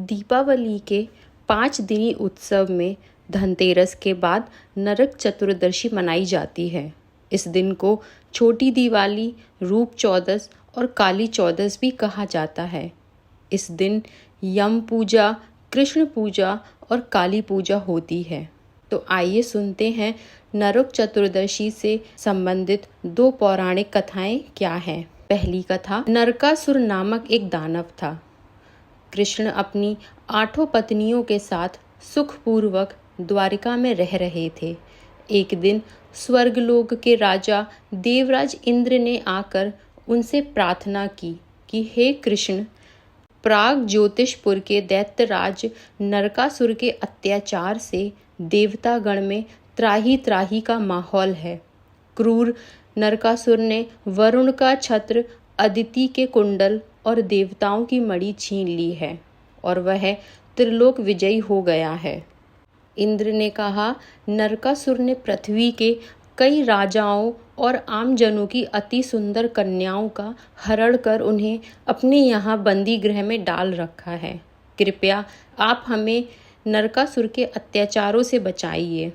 दीपावली के 5 दिनी उत्सव में धनतेरस के बाद नरक चतुर्दशी मनाई जाती है। इस दिन को छोटी दिवाली, रूप चौदस और काली चौदस भी कहा जाता है। इस दिन यम पूजा, कृष्ण पूजा और काली पूजा होती है। तो आइए सुनते हैं नरक चतुर्दशी से संबंधित 2 पौराणिक कथाएं क्या हैं। पहली कथा, नरकासुर नामक एक दानव था। कृष्ण अपनी 8 पत्नियों के साथ सुखपूर्वक द्वारिका में रह रहे थे। एक दिन स्वर्गलोक के राजा देवराज इंद्र ने आकर उनसे प्रार्थना की कि हे कृष्ण, प्राग ज्योतिषपुर के दैत्यराज नरकासुर के अत्याचार से देवतागण में त्राही त्राही का माहौल है। क्रूर नरकासुर ने वरुण का छत्र, अदिति के कुंडल और देवताओं की मणि छीन ली है और वह त्रिलोक विजयी हो गया है। इंद्र ने कहा, नरकासुर ने पृथ्वी के कई राजाओं और आम जनों की अति सुंदर कन्याओं का हरण कर उन्हें अपने यहाँ बंदी गृह में डाल रखा है। कृपया आप हमें नरकासुर के अत्याचारों से बचाइए।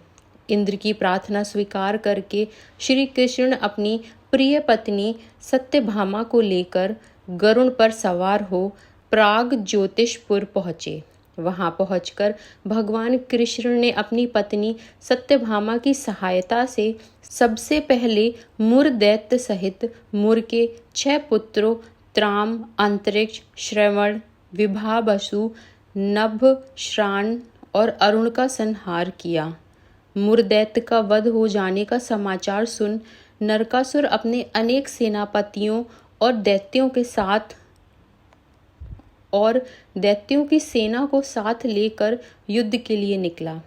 इंद्र की प्रार्थना स्वीकार करके श्री कृष्ण अपनी प्रिय पत्नी सत्यभामा को लेकर गरुड़ पर सवार हो प्राग ज्योतिषपुर पहुँचे। वहां पहुंचकर भगवान कृष्ण ने अपनी पत्नी सत्यभामा की सहायता से सबसे पहले मुर दैत्य सहित मुर के 6 पुत्रों त्राम, अंतरिक्ष, श्रवण, विभावसु, नभ, श्राण और अरुण का संहार किया। मुर दैत्य का वध हो जाने का समाचार सुन नरकासुर अपने अनेक सेनापतियों और दैत्यों की सेना को साथ लेकर युद्ध के लिए निकला।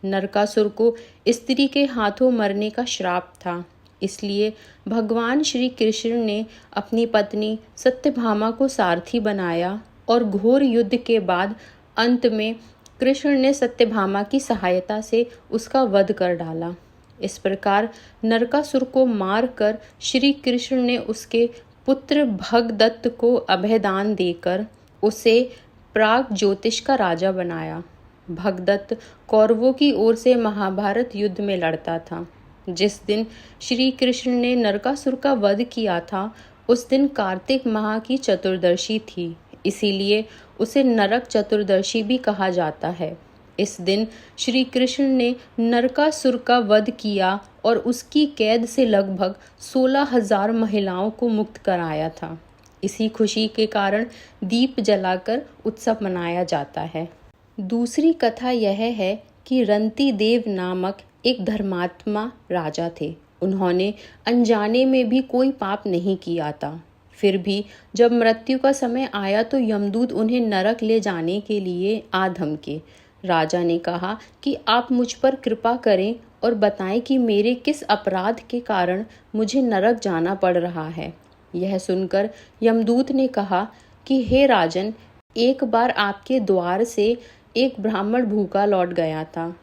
नरकासुर को स्त्री के हाथों मरने का श्राप था, इसलिए भगवान श्री कृष्ण ने अपनी पत्नी सत्यभामा को सारथी बनाया और घोर युद्ध के बाद अंत में कृष्ण ने सत्यभामा की सहायता से उसका वध कर डाला। इस प्रकार नरकासुर को मारकर श्री कृष्ण ने उसके पुत्र भगदत्त को अभयदान देकर उसे प्राग ज्योतिष का राजा बनाया। भगदत्त कौरवों की ओर से महाभारत युद्ध में लड़ता था। जिस दिन श्री कृष्ण ने नरकासुर का वध किया था, उस दिन कार्तिक माह की चतुर्दशी थी, इसीलिए उसे नरक चतुर्दशी भी कहा जाता है। इस दिन श्री कृष्ण ने नरकासुर का वध किया और उसकी कैद से लगभग 16,000 महिलाओं को मुक्त कराया था। इसी खुशी के कारण दीप जलाकर उत्सव मनाया जाता है। दूसरी कथा यह है कि रंती देव नामक एक धर्मात्मा राजा थे। उन्होंने अनजाने में भी कोई पाप नहीं किया था। फिर भी जब मृत्यु का समय आया तो यमदूत उन्हें नरक ले जाने के लिए आ धमके। राजा ने कहा कि आप मुझ पर कृपा करें और बताएं कि मेरे किस अपराध के कारण मुझे नरक जाना पड़ रहा है। यह सुनकर यमदूत ने कहा कि हे राजन, एक बार आपके द्वार से एक ब्राह्मण भूखा लौट गया था।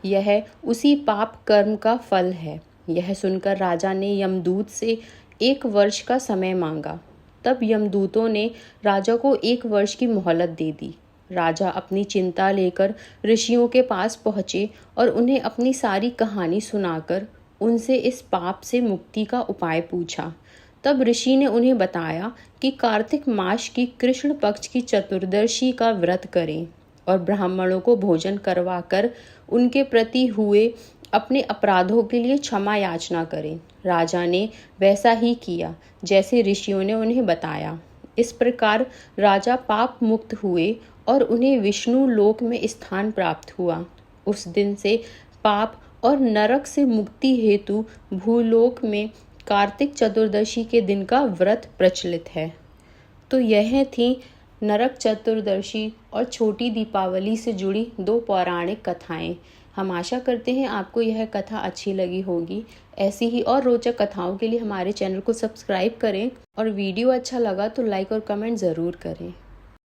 यह उसी पाप कर्म का फल है। यह सुनकर राजा ने यमदूत से 1 वर्ष का समय मांगा। तब यमदूतों ने राजा को 1 वर्ष की मोहलत दे दी। राजा अपनी चिंता लेकर ऋषियों के पास पहुँचे और उन्हें अपनी सारी कहानी सुनाकर उनसे इस पाप से मुक्ति का उपाय पूछा। तब ऋषि ने उन्हें बताया कि कार्तिक मास की कृष्ण पक्ष की चतुर्दशी का व्रत करें और ब्राह्मणों को भोजन करवाकर उनके प्रति हुए अपने अपराधों के लिए क्षमा याचना करें। राजा ने वैसा ही किया जैसे ऋषियों ने उन्हें बताया। इस प्रकार राजा पाप मुक्त हुए और उन्हें विष्णु लोक में स्थान प्राप्त हुआ। उस दिन से पाप और नरक से मुक्ति हेतु भूलोक में कार्तिक चतुर्दशी के दिन का व्रत प्रचलित है। तो यह थी नरक चतुर्दशी और छोटी दीपावली से जुड़ी 2 पौराणिक कथाएं। हम आशा करते हैं आपको यह कथा अच्छी लगी होगी। ऐसी ही और रोचक कथाओं के लिए हमारे चैनल को सब्सक्राइब करें और वीडियो अच्छा लगा तो लाइक और कमेंट ज़रूर करें।